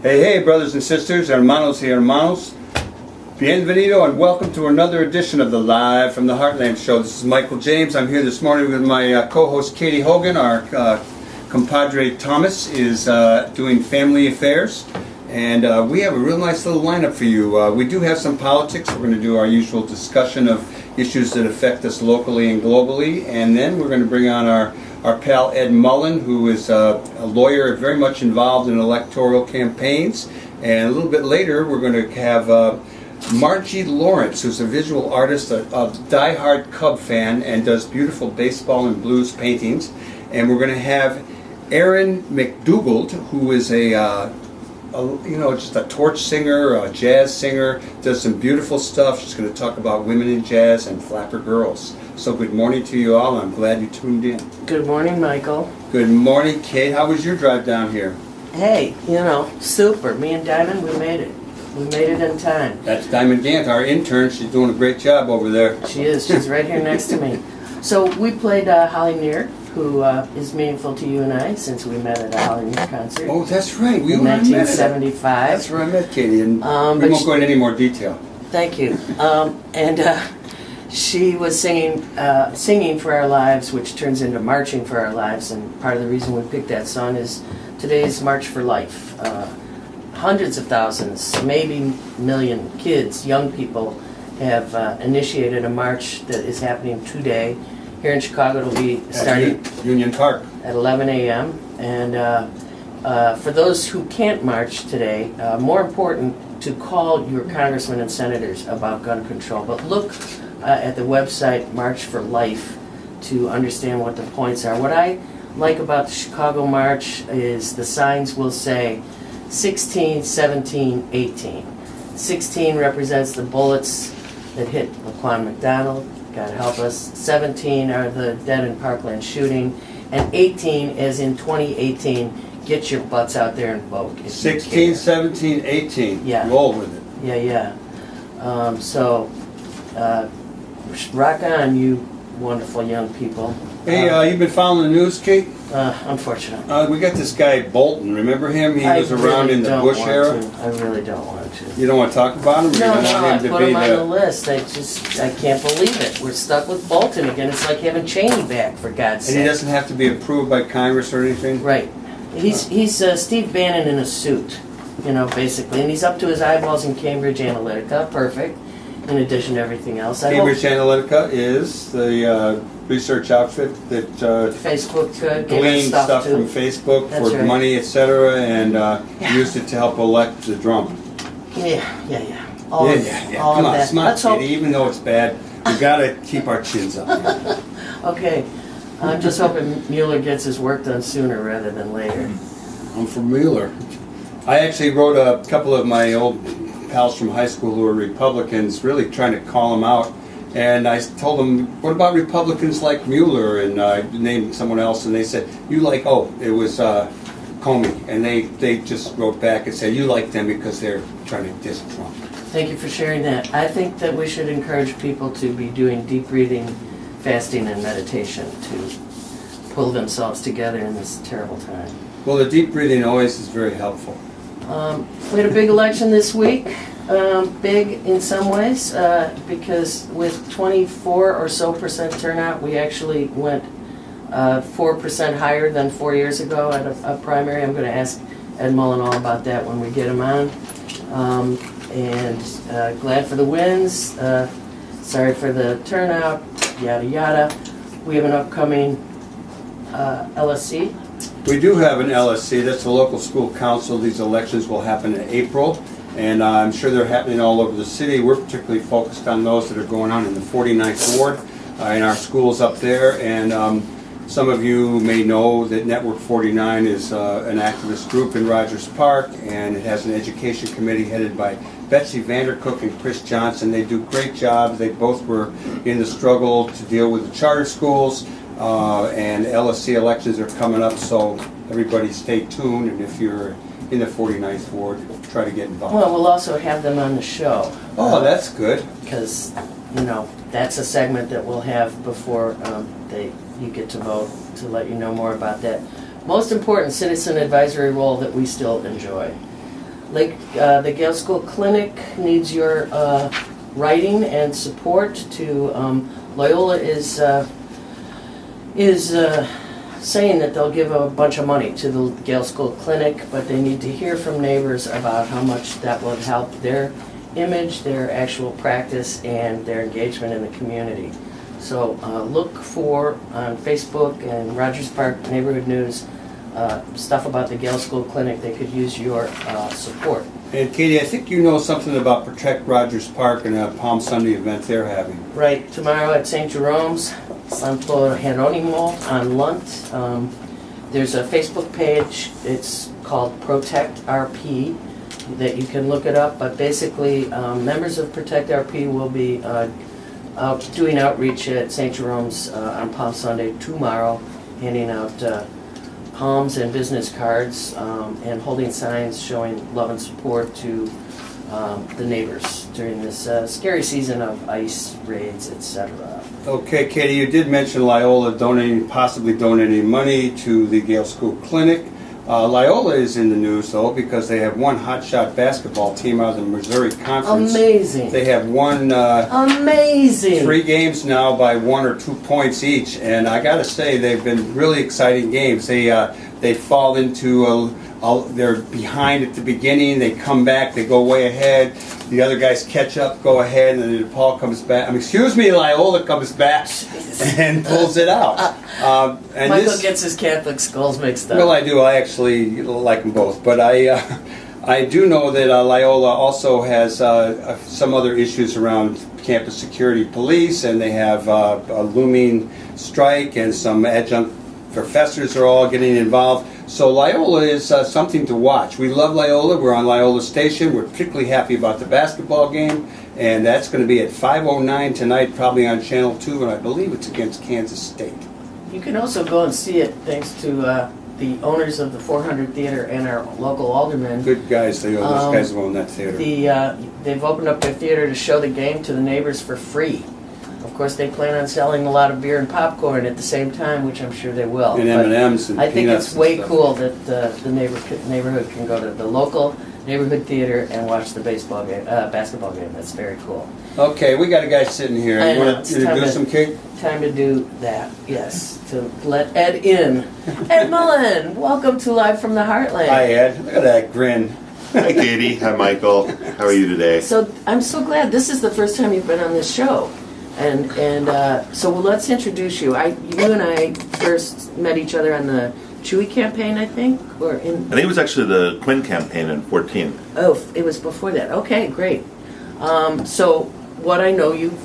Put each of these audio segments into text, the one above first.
Hey, hey, brothers and sisters, hermanos y hermanos. Bienvenido and welcome to another edition of the Live from the Heartland Show. This is Michael James. I'm here this morning with my co-host Katie Hogan. Our compadre Thomas is doing family affairs. And we have a real nice little lineup for you. We do have some politics. We're going to do our usual discussion of issues that affect us locally and globally. And then we're going to bring on our pal Ed Mullen, who is a lawyer very much involved in electoral campaigns. And a little bit later, we're going to have Margie Lawrence, who's a visual artist, a die-hard Cub fan, and does beautiful baseball and blues paintings. And we're going to have Erin McDougald, who is just a torch singer, a jazz singer, does some beautiful stuff. She's going to talk about women in jazz and flapper girls. So good morning to you all. I'm glad you tuned in. Good morning, Michael. Good morning, Kate. How was your drive down here? Hey, super. Me and Diamond, we made it. We made it in time. That's Diamond Gant, our intern. She's doing a great job over there. She is. She's right here next to me. So we played Holly Near, who is meaningful to you and I since we met at a Holly Near concert. Oh, that's right. We in were 1975. That's where I met Katie, and we won't go into any more detail. Thank you. She was singing for Our Lives, which turns into Marching for Our Lives, and part of the reason we picked that song is today's March for Life. Hundreds of thousands, maybe a million kids, young people have initiated a march that is happening today. Here in Chicago, it'll be starting Union Park at 11 a.m. And for those who can't march today, more important to call your congressmen and senators about gun control. But look at the website March for Life to understand what the points are. What I like about the Chicago March is the signs will say 16, 17, 18. 16 represents the bullets that hit Laquan McDonald, God help us. 17 are the dead in Parkland shooting. And 18, as in 2018, get your butts out there and vote. 16, 17, 18. Yeah. Roll with it. Yeah. Rock on, you wonderful young people. Hey, you've been following the news, Kate? Unfortunately. We got this guy Bolton. Remember him? He was around in the Bush era. I really don't want to. You don't want to talk about him? No, I put him on the list. I can't believe it. We're stuck with Bolton again. It's like having Cheney back, for God's sake. And he doesn't have to be approved by Congress or anything? Right. He's Steve Bannon in a suit, basically. And he's up to his eyeballs in Cambridge Analytica. Perfect. In addition to everything else. Cambridge Analytica is the research outfit that Facebook gleaned stuff from Facebook for money, etc., and used it to help elect the Trump. Yeah. All Come on, smart, Katie. Even though it's bad, we got to keep our chins up. Okay. I'm just hoping Mueller gets his work done sooner rather than later. I'm for Mueller. I actually wrote a couple of my old pals from high school who were Republicans, really trying to call them out. And I told them, what about Republicans like Mueller? And I named someone else, and they said, it was Comey. And they just wrote back and said, you like them because they're trying to diss Trump. Thank you for sharing that. I think that we should encourage people to be doing deep breathing, fasting, and meditation to pull themselves together in this terrible time. Well, the deep breathing always is very helpful. We had a big election this week. Big in some ways, because with 24 or so % turnout, we actually went 4% higher than 4 years ago at a primary. I'm going to ask Ed Mullen all about that when we get him on. And glad for the wins, sorry for the turnout, yada yada. We have an upcoming LSC. We do have an LSC, that's the local school council. These elections will happen in April. And I'm sure they're happening all over the city. We're particularly focused on those that are going on in the 49th Ward in our schools up there. And some of you may know that Network 49 is an activist group in Rogers Park, and it has an education committee headed by Betsy Vandercook and Chris Johnson. They do great jobs. They both were in the struggle to deal with the charter schools, and LSC elections are coming up, so everybody stay tuned. And if you're in the 49th Ward, try to get involved. Well, we'll also have them on the show. Oh, that's good. Because, that's a segment that we'll have before you get to vote, to let you know more about that most important citizen advisory role that we still enjoy. The Gale School Clinic needs your writing and support to, Loyola is saying that they'll give a bunch of money to the Gale School Clinic, but they need to hear from neighbors about how much that will help their image, their actual practice, and their engagement in the community. So look for on Facebook and Rogers Park Neighborhood News stuff about the Gale School Clinic. They could use your support. And Katie, I think you know something about Protect Rogers Park and a Palm Sunday event they're having. Right, tomorrow at St. Jerome's, Santo Jerónimo on Lunt. There's a Facebook page, it's called Protect RP, that you can look it up, but basically members of Protect RP will be out doing outreach at St. Jerome's on Palm Sunday tomorrow, handing out palms and business cards and holding signs showing love and support to the neighbors during this scary season of ice raids, etc. Okay, Katie, you did mention Loyola possibly donating money to the Gale School Clinic. Loyola is in the news, though, because they have one hotshot basketball team out of the Missouri Conference. Amazing. They have won Amazing. 3 games now by 1 or 2 points each, and I got to say they've been really exciting games. They fall into they're behind at the beginning, they come back, they go way ahead, the other guys catch up, go ahead, and then DePaul comes back. Loyola comes back and pulls it out. And Michael gets his Catholic skulls mixed up. Well, I do. I actually like them both, but I do know that Loyola also has some other issues around campus security police, and they have a looming strike, and some adjunct professors are all getting involved. So Loyola is something to watch. We love Loyola. We're on Loyola Station. We're particularly happy about the basketball game, and that's going to be at 5:09 tonight, probably on Channel 2, and I believe it's against Kansas State. You can also go and see it thanks to the owners of the 400 Theater and our local aldermen. Good guys. Those guys who own that theater. They've opened up their theater to show the game to the neighbors for free. Of course, they plan on selling a lot of beer and popcorn at the same time, which I'm sure they will. And M&Ms and I think peanuts it's way and stuff. cool that the neighborhood can go to the local neighborhood theater and watch the basketball game. That's very cool. Okay, we got a guy sitting here. I You know, want it's to introduce him, Kate? Time to do that, yes. To let Ed in. Ed Mullen, welcome to Live from the Heartland. Hi, Ed. Look at that grin. Hi, Katie. Hi, Michael. How are you today? So I'm so glad this is the first time you've been on this show. So let's introduce you. You and I first met each other on the Chuy campaign, I think, or in. I think it was actually the Quinn campaign in 14. Oh, it was before that. Okay, great. So what I know you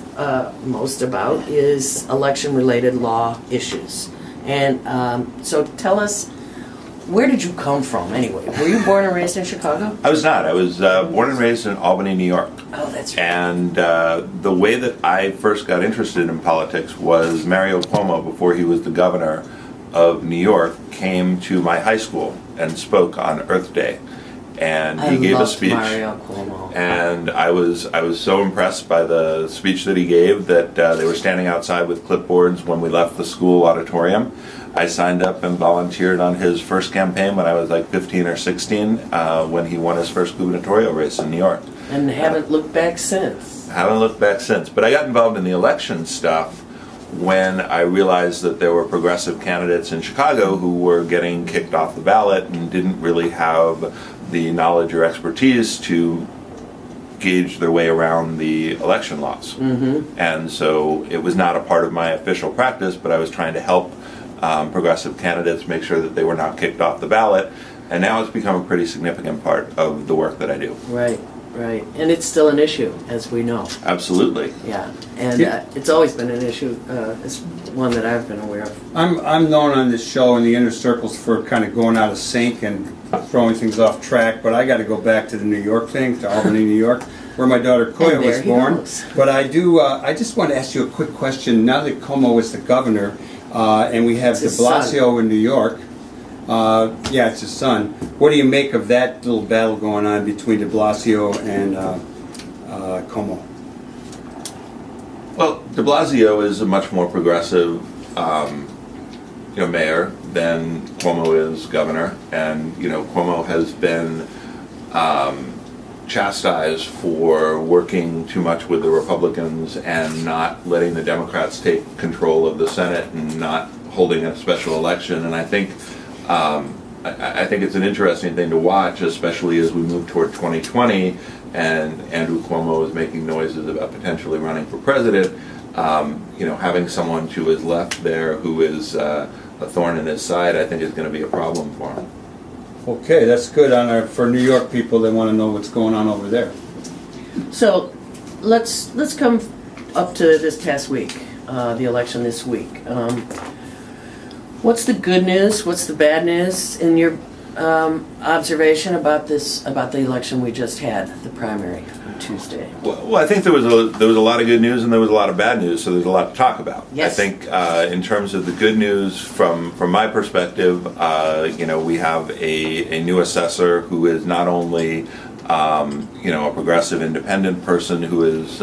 most about is election-related law issues, and so tell us. Where did you come from, anyway? Were you born and raised in Chicago? I was not. I was born and raised in Albany, New York. Oh, that's right. And the way that I first got interested in politics was Mario Cuomo, before he was the governor of New York, came to my high school and spoke on Earth Day. And he gave a speech. Mario Cuomo. And I was so impressed by the speech that he gave that they were standing outside with clipboards when we left the school auditorium. I signed up and volunteered on his first campaign when I was like 15 or 16 when he won his first gubernatorial race in New York. And haven't looked back since. Haven't looked back since. But I got involved in the election stuff when I realized that there were progressive candidates in Chicago who were getting kicked off the ballot and didn't really have the knowledge or expertise to gauge their way around the election laws. Mm-hmm. And so it was not a part of my official practice, but I was trying to help progressive candidates make sure that they were not kicked off the ballot. And now it's become a pretty significant part of the work that I do. Right. Right, and it's still an issue, as we know. Absolutely. Yeah, and it's always been an issue. It's one that I've been aware of. I'm known on this show in the inner circles for kind of going out of sync and throwing things off track, but I got to go back to the New York thing, to Albany, New York, where my daughter Koya was born. But I just want to ask you a quick question. Now that Cuomo is the governor, and we have de Blasio in New York, yeah, it's his son. What do you make of that little battle going on between de Blasio and Cuomo? Well, de Blasio is a much more progressive mayor than Cuomo is governor. And, Cuomo has been chastised for working too much with the Republicans and not letting the Democrats take control of the Senate and not holding a special election. And I think it's an interesting thing to watch, especially as we move toward 2020 and Andrew Cuomo is making noises about potentially running for president. Having someone to his left there who is a thorn in his side, I think is going to be a problem for him. Okay, that's good for New York people. They want to know what's going on over there. So let's come up to this past week, the election this week. What's the good news? What's the bad news in your observation about the election we just had, the primary on Tuesday? Well, I think there was a lot of good news and there was a lot of bad news, so there's a lot to talk about. Yes. I think in terms of the good news, from my perspective, we have a new assessor who is not only a progressive independent person who has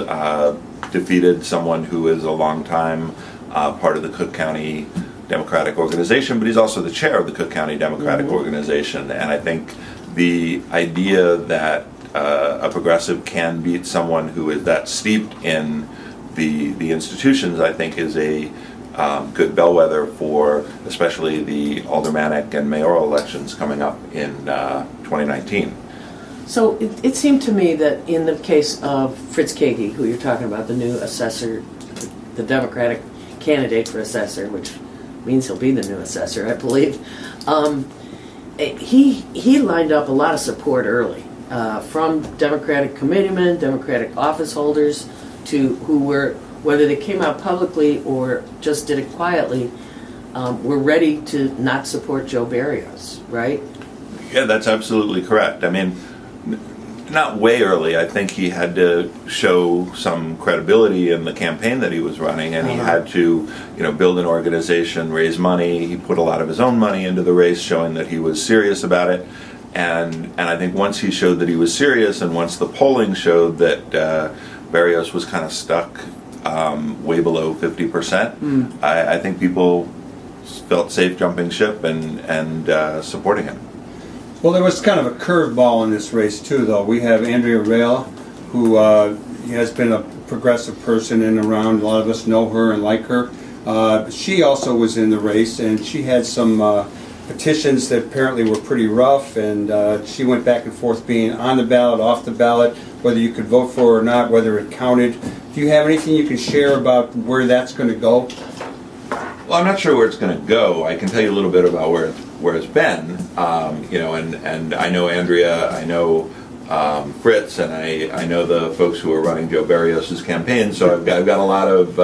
defeated someone who is a longtime part of the Cook County Democratic Organization, but he's also the chair of the Cook County Democratic Organization. And I think the idea that a progressive can beat someone who is that steeped in the institutions, I think, is a good bellwether for especially the aldermanic and mayoral elections coming up in 2019. So it seemed to me that in the case of Fritz Kagi, who you're talking about, the new assessor, the Democratic candidate for assessor, which means he'll be the new assessor, I believe, he lined up a lot of support early from Democratic committeemen, Democratic office holders, to who were, whether they came out publicly or just did it quietly, were ready to not support Joe Barrios, right? Yeah, that's absolutely correct. I mean, not way early. I think he had to show some credibility in the campaign that he was running, and he had to, build an organization, raise money. He put a lot of his own money into the race, showing that he was serious about it. And I think once he showed that he was serious, and once the polling showed that Barrios was kind of stuck way below 50%, I think people felt safe jumping ship and supporting him. Well, there was kind of a curveball in this race too, though. We have Andrea Rail, who has been a progressive person in and around. A lot of us know her and like her. She also was in the race, and she had some petitions that apparently were pretty rough, and she went back and forth being on the ballot, off the ballot, whether you could vote for her or not, whether it counted. Do you have anything you can share about where that's going to go? Well, I'm not sure where it's going to go. I can tell you a little bit about where it's been, and I know Andrea, I know Fritz, and I know the folks who are running Joe Barrios' campaign. So I've got a lot of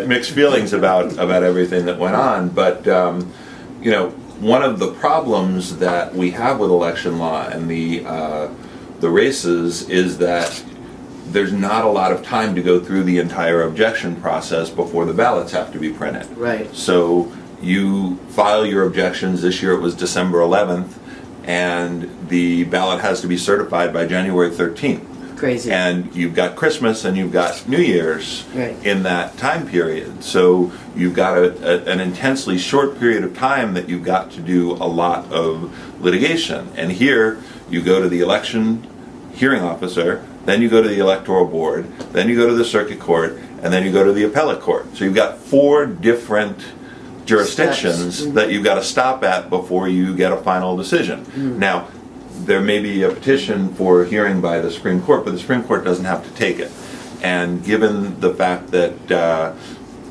mixed feelings about everything that went on. But one of the problems that we have with election law and the races is that there's not a lot of time to go through the entire objection process before the ballots have to be printed. Right. So you file your objections. This year it was December 11th, and the ballot has to be certified by January 13th. Crazy. And you've got Christmas and you've got New Year's in that time period. So you've got an intensely short period of time that you've got to do a lot of litigation. And here you go to the election hearing officer, then you go to the electoral board, then you go to the circuit court, and then you go to the appellate court. So you've got 4 different jurisdictions that you've got to stop at before you get a final decision. Now, there may be a petition for hearing by the Supreme Court, but the Supreme Court doesn't have to take it. And given the fact that the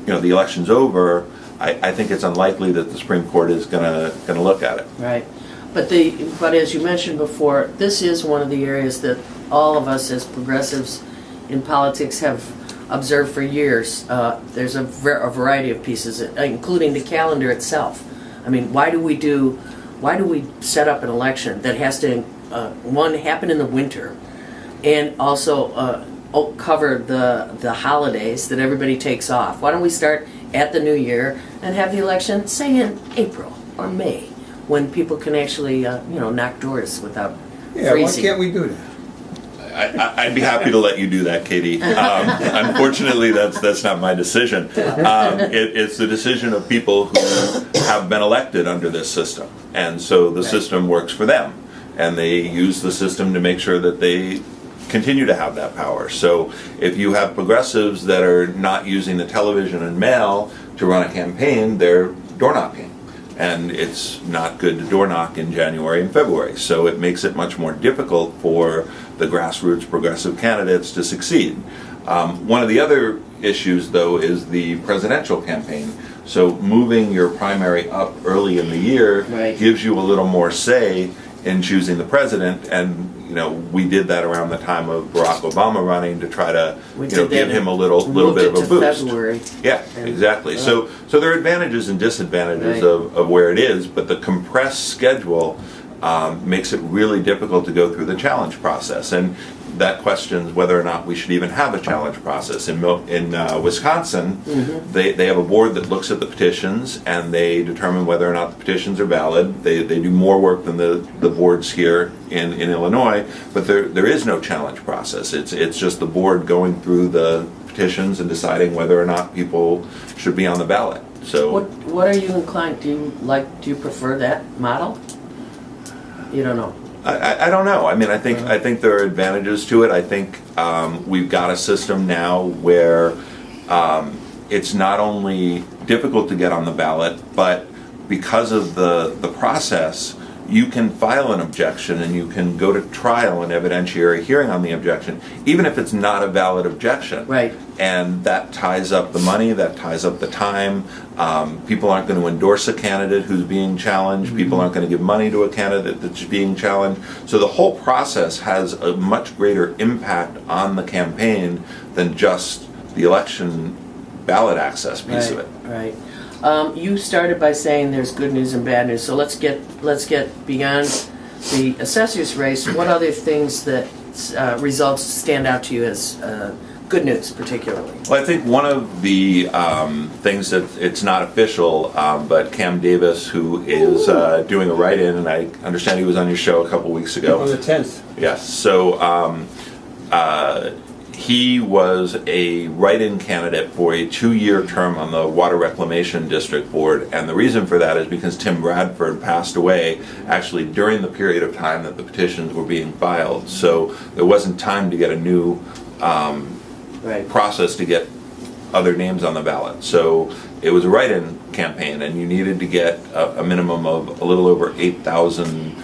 election's over, I think it's unlikely that the Supreme Court is going to look at it. Right. But as you mentioned before, this is one of the areas that all of us as progressives in politics have observed for years. There's a variety of pieces, including the calendar itself. I mean, why do we set up an election that has to one, happen in the winter, and also cover the holidays that everybody takes off? Why don't we start at the new year and have the election, say, in April or May, when people can actually knock doors without freezing? Why can't we do that? I'd be happy to let you do that, Katie. Unfortunately, that's not my decision. It's the decision of people who have been elected under this system, and so the system works for them. and they use the system to make sure that they continue to have that power. So if you have progressives that are not using the television and mail to run a campaign, they're door knocking. And it's not good to door knock in January and February. So it makes it much more difficult for the grassroots progressive candidates to succeed. One of the other issues, though, is the presidential campaign. So moving your primary up early in the year Right. gives you a little more say in choosing the president, and we did that around the time of Barack Obama running to try to give him a little bit of a boost. February. Yeah, exactly. So there are advantages and disadvantages Right. of where it is, but the compressed schedule makes it really difficult to go through the challenge process. And that questions whether or not we should even have a challenge process. In Wisconsin, they have a board that looks at the petitions and they determine whether or not the petitions are valid. They do more work than the boards here in Illinois, but there is no challenge process. It's just the board going through the petitions and deciding whether or not people should be on the ballot. So What are you inclined? Do you prefer that model? You don't know. I don't know. I mean, I think there are advantages to it. I think we've got a system now where it's not only difficult to get on the ballot, but because of the process, you can file an objection and you can go to trial and evidentiary hearing on the objection, even if it's not a valid objection. Right. And that ties up the money, that ties up the time. People aren't going to endorse a candidate who's being challenged. People aren't going to give money to a candidate that's being challenged. So the whole process has a much greater impact on the campaign than just the election ballot access piece of it. Right. You started by saying there's good news and bad news. So let's get beyond the assessor's race. What other things that results stand out to you as good news, particularly? Well, I think one of the things that it's not official, but Cam Davis, who is doing a write-in, and I understand he was on your show a couple weeks ago. On the 10th. Yes. So he was a write-in candidate for a 2-year term on the Water Reclamation District Board, and the reason for that is because Tim Bradford passed away actually during the period of time that the petitions were being filed. So there wasn't time to get a new process to get other names on the ballot. So it was a write-in campaign, and you needed to get a minimum of a little over 8,000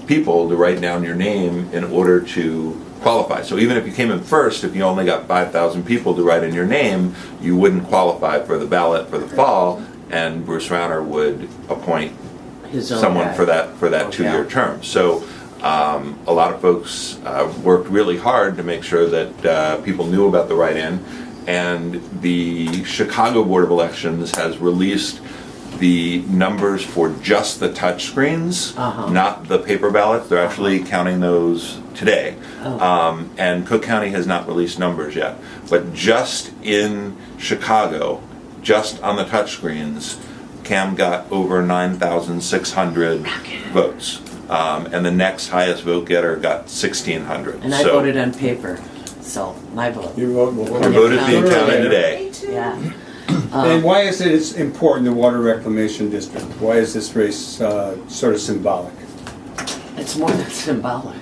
people to write down your name in order to qualify. So even if you came in first, if you only got 5,000 people to write in your name, you wouldn't qualify for the ballot for the fall, and Bruce Rauner would appoint someone for that 2-year term. So a lot of folks worked really hard to make sure that people knew about the write-in, and the Chicago Board of Elections has released the numbers for just the touch screens, not the paper ballots. They're actually counting those today. And Cook County has not released numbers yet. But just in Chicago, just on the touch screens, Cam got over 9,600 votes. And the next highest vote getter got 1,600. And I voted on paper, so my vote. Your vote Your vote is being counted today. Yeah. And why is it it's important, the Water Reclamation District? Why is this race sort of symbolic? It's more than symbolic.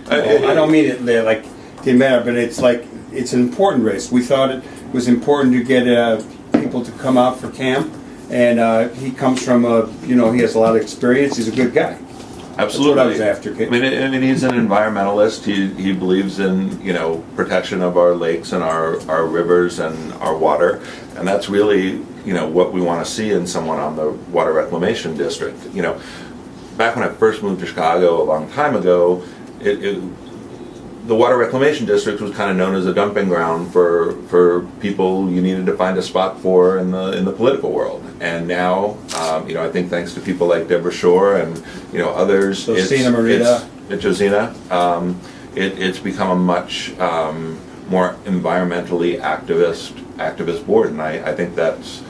I don't mean it like didn't matter, but it's like it's an important race. We thought it was important to get people to come out for Cam, and he comes from he has a lot of experience. He's a good guy. Absolutely. That's what I was after. I mean, he's an environmentalist. He believes in protection of our lakes and our rivers and our water, and that's really what we want to see in someone on the Water Reclamation District. Back when I first moved to Chicago a long time ago, the Water Reclamation District was kind of known as a dumping ground for people you needed to find a spot for in the political world. And now, I think thanks to people like Deborah Shore and others, Josina, it's become a much more environmentally activist board, and I think that's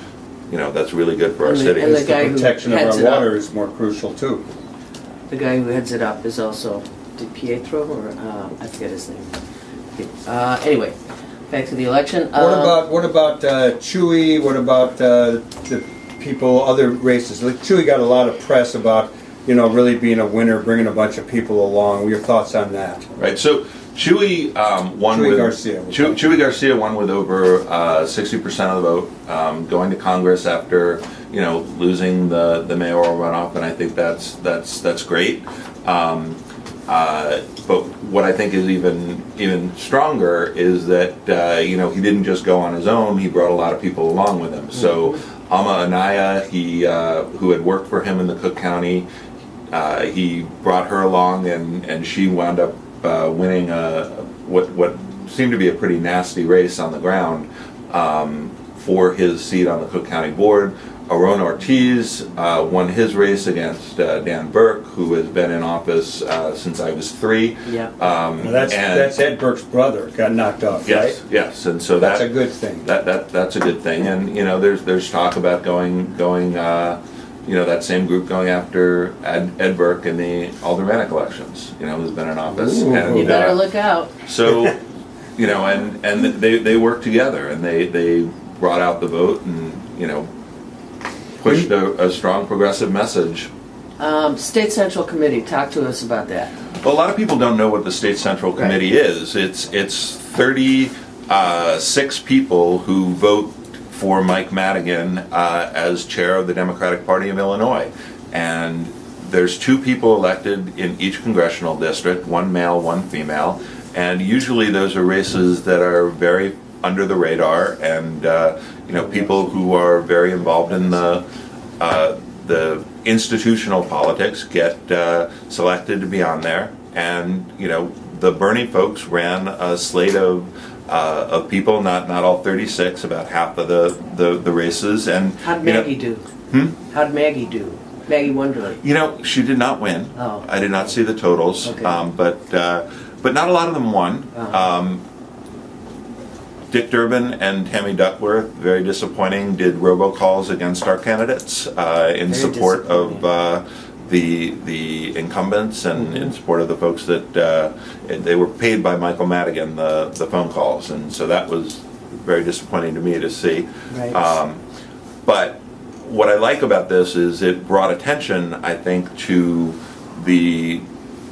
really good for our city. And the guy the protection who of heads our it water up, is more crucial too. the guy who heads it up is also Pietro, or I forget his name. Anyway, back to the election. What about Chuy? What about the people, other races? Like Chuy got a lot of press about really being a winner, bringing a bunch of people along. Your thoughts on that? Right. So Chuy won Chuy with Garcia. Chuy Garcia won with over 60% of the vote, going to Congress after losing the mayoral runoff, and I think that's great. But what I think is even stronger is that he didn't just go on his own. He brought a lot of people along with him. So Ama Anaya, who had worked for him in the Cook County, he brought her along, and she wound up winning what seemed to be a pretty nasty race on the ground for his seat on the Cook County board. Aaron Ortiz won his race against Dan Burke, who has been in office since I was 3. Yeah. That's Ed Burke's brother got knocked off, yes, right? Yes, and so that's a good thing. That's a good thing, and there's talk about going that same group going after Ed Burke in the aldermanic elections. Who's been in office. Ooh. And, You better look out. So, and they worked together, and they brought out the vote, and pushed a strong progressive message. State Central Committee, talk to us about that. Well, a lot of people don't know what the State Central Committee is. It's 36 people who vote for Mike Madigan as chair of the Democratic Party of Illinois. And there's 2 people elected in each congressional district, 1 male, 1 female. And usually those are races that are very under the radar, and people who are very involved in the institutional politics get selected to be on there. And the Bernie folks ran a slate of people, not all 36, about half of the races. And How'd Maggie do? How'd Maggie do? Maggie Wonderly. She did not win. Oh. I did not see the totals, Okay. but not a lot of them won. Uh-huh. Dick Durbin and Tammy Duckworth, very disappointing, did robocalls against our candidates in support of the incumbents and in support of the folks that they were paid by Michael Madigan, the phone calls, and so that was very disappointing to me to see. Right. But what I like about this is it brought attention, I think, to the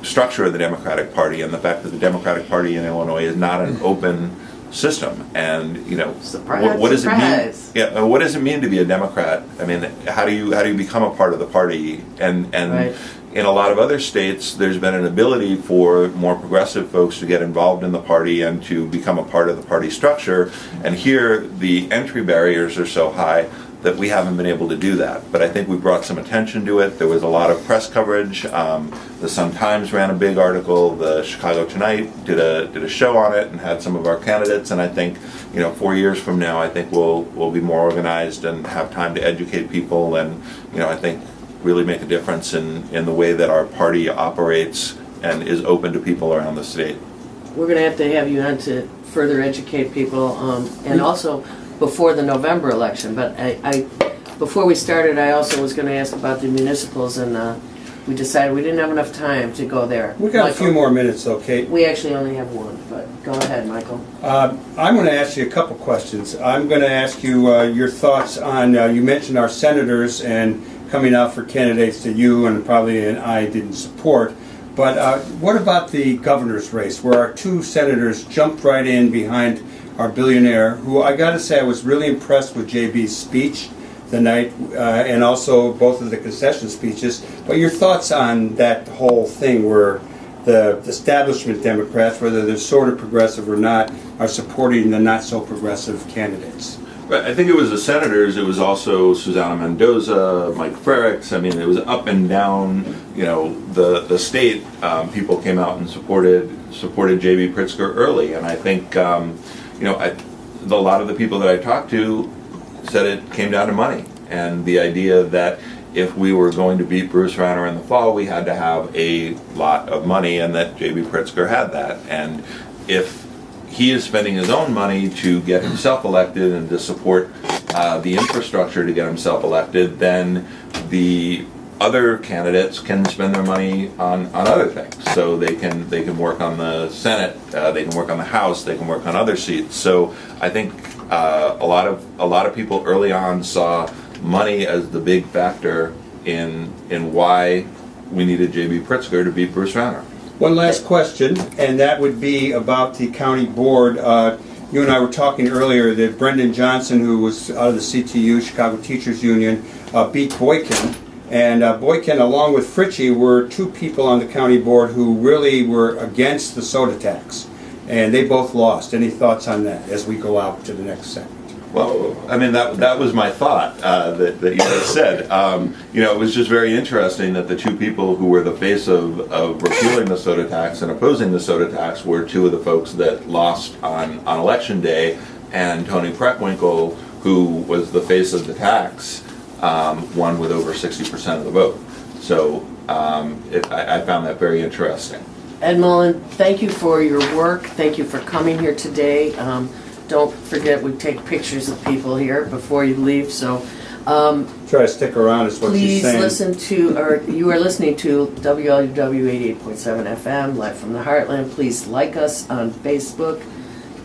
structure of the Democratic Party and the fact that the Democratic Party in Illinois is not an open system, and Surprise, what does surprise. it mean? Yeah, what does it mean to be a Democrat? I mean, how do you become a part of the party? And Right. in a lot of other states, there's been an ability for more progressive folks to get involved in the party and to become a part of the party structure. And here, the entry barriers are so high that we haven't been able to do that. But I think we brought some attention to it. There was a lot of press coverage. The Sun-Times ran a big article. The Chicago Tonight did a show on it and had some of our candidates. And I think, 4 years from now, I think we'll be more organized and have time to educate people, and I think really make a difference in the way that our party operates and is open to people around the state. We're going to have you on to further educate people, and also before the November election. But before we started, I also was going to ask about the municipals, and we decided we didn't have enough time to go there. We got Michael, a few more minutes, though, Kate. We actually only have one, but go ahead, Michael. I'm going to ask you a couple questions. I'm going to ask you your thoughts on, you mentioned our senators and coming out for candidates that you and probably and I didn't support. But what about the governor's race, where our 2 senators jumped right in behind our billionaire, who I got to say I was really impressed with JB's speech the night, and also both of the concession speeches. But your thoughts on that whole thing where the establishment Democrats, whether they're sort of progressive or not, are supporting the not so progressive candidates? Right. I think it was the senators. It was also Susana Mendoza, Mike Frericks. I mean, it was up and down. The state. People came out and supported J.B. Pritzker early, and I think a lot of the people that I talked to said it came down to money, and the idea that if we were going to beat Bruce Rauner in the fall, we had to have a lot of money, and that J.B. Pritzker had that. And if he is spending his own money to get himself elected and to support the infrastructure to get himself elected, then the other candidates can spend their money on other things. So they can work on the Senate, they can work on the House, they can work on other seats. So I think a lot of people early on saw money as the big factor in why we needed J.B. Pritzker to beat Bruce Rauner. One last question, and that would be about the county board. You and I were talking earlier that Brendan Johnson, who was out of the CTU, Chicago Teachers Union, beat Boykin. And Boykin, along with Fritchie, were two people on the county board who really were against the soda tax. And they both lost. Any thoughts on that as we go out to the next segment? Well, I mean, that was my thought that you just said. It was just very interesting that the two people who were the face of repealing the soda tax and opposing the soda tax were two of the folks that lost on election day, and Tony Preckwinkle, who was the face of the tax, won with over 60% of the vote. So I found that very interesting. Ed Mullen, thank you for your work. Thank you for coming here today. Don't forget, we take pictures of people here before you leave, so Try to stick around is what she's saying. please listen to, or you are listening to WLUW 88.7 FM, live from the Heartland. Please like us on Facebook.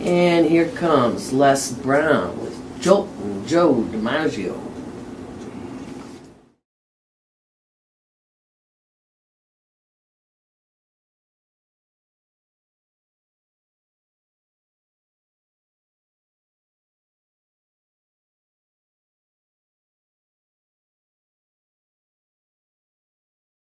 And here comes Les Brown with Jolt and Joe DiMaggio.